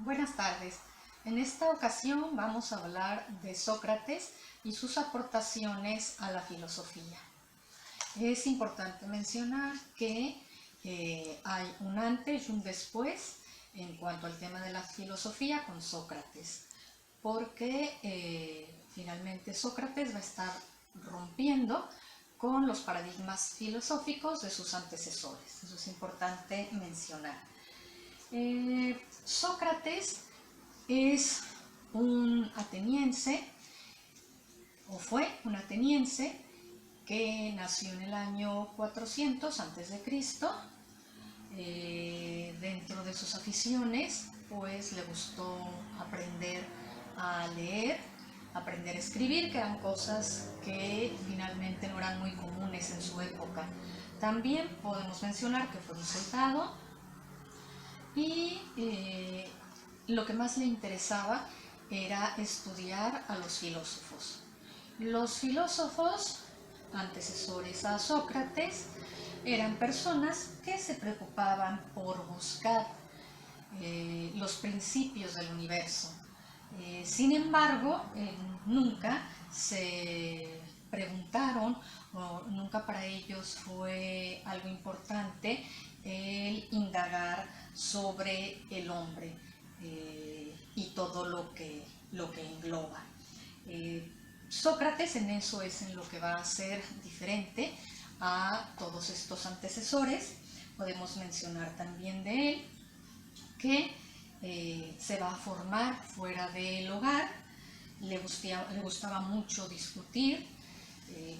Buenas tardes. En esta ocasión vamos a hablar de Sócrates y sus aportaciones a la filosofía. Es importante mencionar que hay un antes y un después en cuanto al tema de la filosofía con Sócrates, porque finalmente Sócrates va a estar rompiendo con los paradigmas filosóficos de sus antecesores. Eso es importante mencionar. Sócrates es un ateniense, o fue un ateniense, que nació en el año 400 a.C. Dentro de sus aficiones, pues le gustó aprender a leer, aprender a escribir, que eran cosas que finalmente no eran muy comunes en su época. También podemos mencionar que fue un soldado y lo que más le interesaba era estudiar a los filósofos. Los filósofos antecesores a Sócrates eran personas que se preocupaban por buscar los principios del universo. Sin embargo, nunca se preguntaron o nunca para ellos fue algo importante el indagar sobre el hombre y todo lo que engloba. Sócrates en eso es en lo que va a ser diferente a todos estos antecesores. Podemos mencionar también de él que se va a formar fuera del hogar, le gustaba mucho discutir,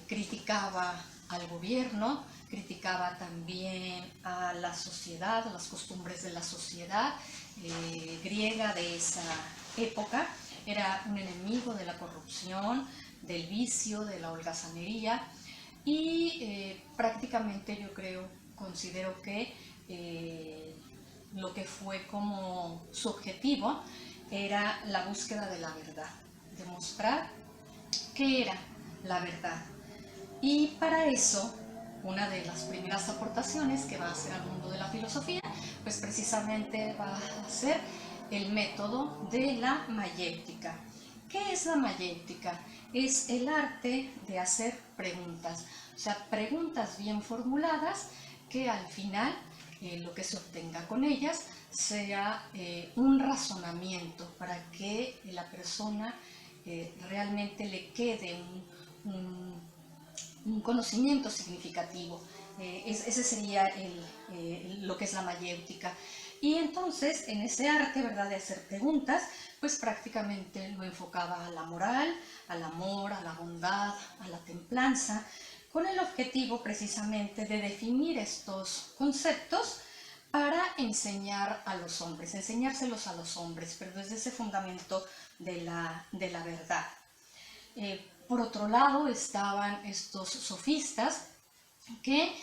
criticaba al gobierno, criticaba también a la sociedad, a las costumbres de la sociedad griega de esa época. Era un enemigo de la corrupción, del vicio, de la holgazanería y prácticamente yo considero que lo que fue como su objetivo era la búsqueda de la verdad, demostrar qué era la verdad. Y para eso, una de las primeras aportaciones que va a hacer al mundo de la filosofía, pues precisamente va a ser el método de la mayéutica. ¿Qué es la mayéutica? Es el arte de hacer preguntas, o sea, preguntas bien formuladas que al final lo que se obtenga con ellas sea un razonamiento para que la persona realmente le quede un conocimiento significativo. Ese sería lo que es la mayéutica. Y entonces, en ese arte, ¿verdad?, de hacer preguntas, pues prácticamente lo enfocaba a la moral, al amor, a la bondad, a la templanza, con el objetivo precisamente de definir estos conceptos para enseñar a los hombres, enseñárselos a los hombres, pero desde ese fundamento de la verdad. Por otro lado estaban estos sofistas que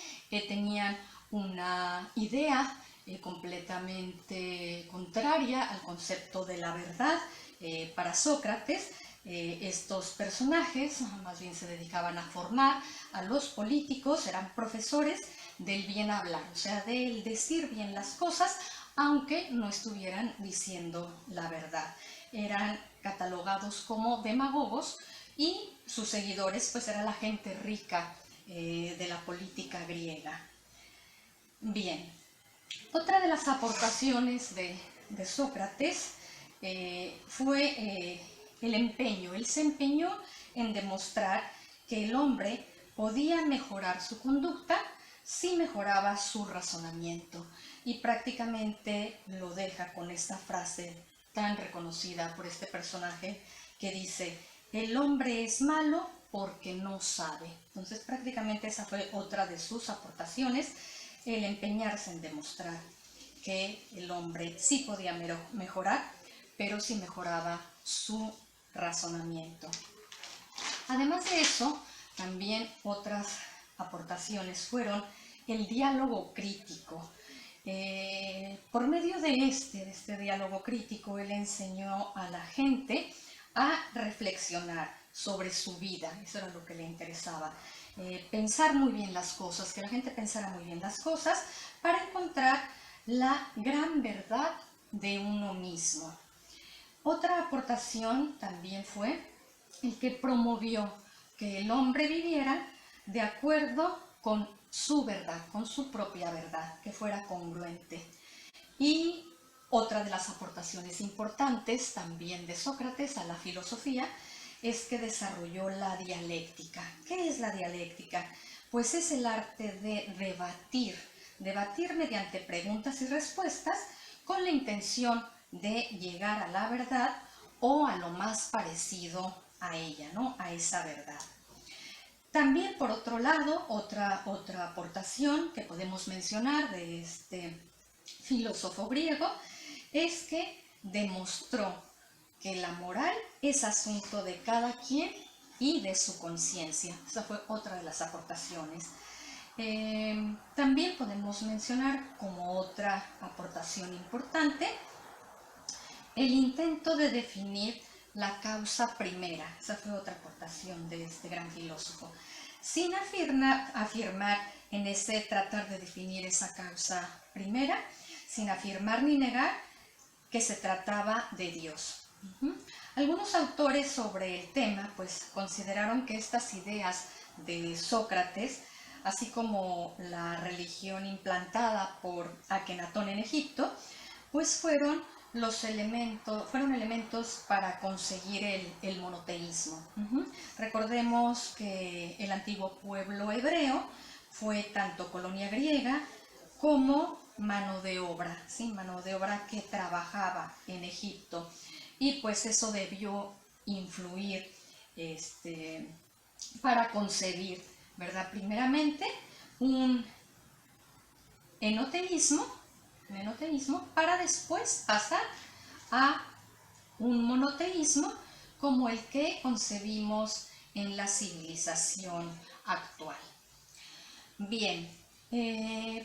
tenían una idea completamente contraria al concepto de la verdad. Para Sócrates, estos personajes más bien se dedicaban a formar a los políticos, eran profesores del bien hablar, o sea, del decir bien las cosas, aunque no estuvieran diciendo la verdad. Eran catalogados como demagogos y sus seguidores pues era la gente rica de la política griega. Bien, otra de las aportaciones de Sócrates fue el empeño. Él se empeñó en demostrar que el hombre podía mejorar su conducta si mejoraba su razonamiento. Y prácticamente lo deja con esta frase tan reconocida por este personaje que dice: el hombre es malo porque no sabe. Entonces prácticamente esa fue otra de sus aportaciones, el empeñarse en demostrar que el hombre sí podía mejorar, pero sí mejoraba su razonamiento. Además de eso, también otras aportaciones fueron el diálogo crítico. Por medio de este diálogo crítico, él enseñó a la gente a reflexionar sobre su vida. Eso era lo que le interesaba. Pensar muy bien las cosas, que la gente pensara muy bien las cosas para encontrar la gran verdad de uno mismo. Otra aportación también fue el que promovió que el hombre viviera de acuerdo con su verdad, con su propia verdad, que fuera congruente. Y otra de las aportaciones importantes también de Sócrates a la filosofía es que desarrolló la dialéctica. ¿Qué es la dialéctica? Pues es el arte de debatir mediante preguntas y respuestas con la intención de llegar a la verdad o a lo más parecido a ella, ¿no? A esa verdad. También, por otro lado, otra aportación que podemos mencionar de este filósofo griego es que demostró que la moral es asunto de cada quien y de su conciencia. Esa fue otra de las aportaciones. También podemos mencionar como otra aportación importante el intento de definir la causa primera. Esa fue otra aportación de este gran filósofo. Sin afirmar en ese tratar de definir esa causa primera, sin afirmar ni negar que se trataba de Dios. Algunos autores sobre el tema pues consideraron que estas ideas de Sócrates, así como la religión implantada por Akenatón en Egipto, pues fueron elementos para conseguir el monoteísmo. Recordemos que el antiguo pueblo hebreo fue tanto colonia griega como mano de obra, ¿sí? Mano de obra que trabajaba en Egipto. Y pues eso debió influir para concebir, ¿verdad? Primeramente un enoteísmo para después pasar a un monoteísmo como el que concebimos en la civilización actual. Bien,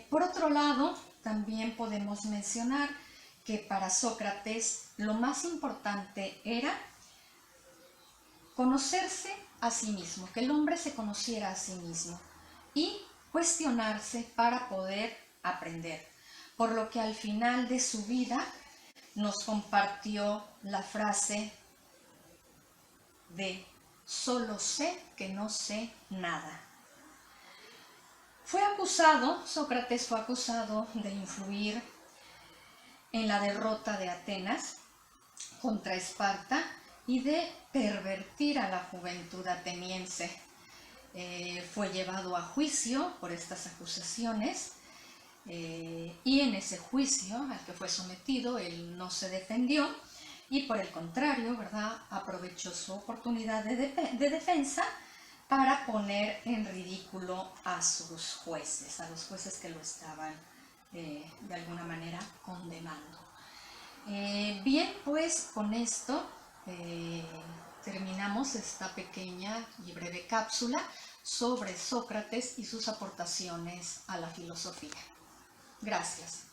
por otro lado, también podemos mencionar que para Sócrates lo más importante era conocerse a sí mismo, que el hombre se conociera a sí mismo y cuestionarse para poder aprender. Por lo que al final de su vida nos compartió la frase de solo sé que no sé nada. Sócrates fue acusado de influir en la derrota de Atenas contra Esparta y de pervertir a la juventud ateniense. Fue llevado a juicio por estas acusaciones y en ese juicio al que fue sometido él no se defendió y por el contrario, ¿verdad?, aprovechó su oportunidad de defensa para poner en ridículo a sus jueces, a los jueces que lo estaban de alguna manera condenando. Bien, pues con esto terminamos esta pequeña y breve cápsula sobre Sócrates y sus aportaciones a la filosofía. Gracias.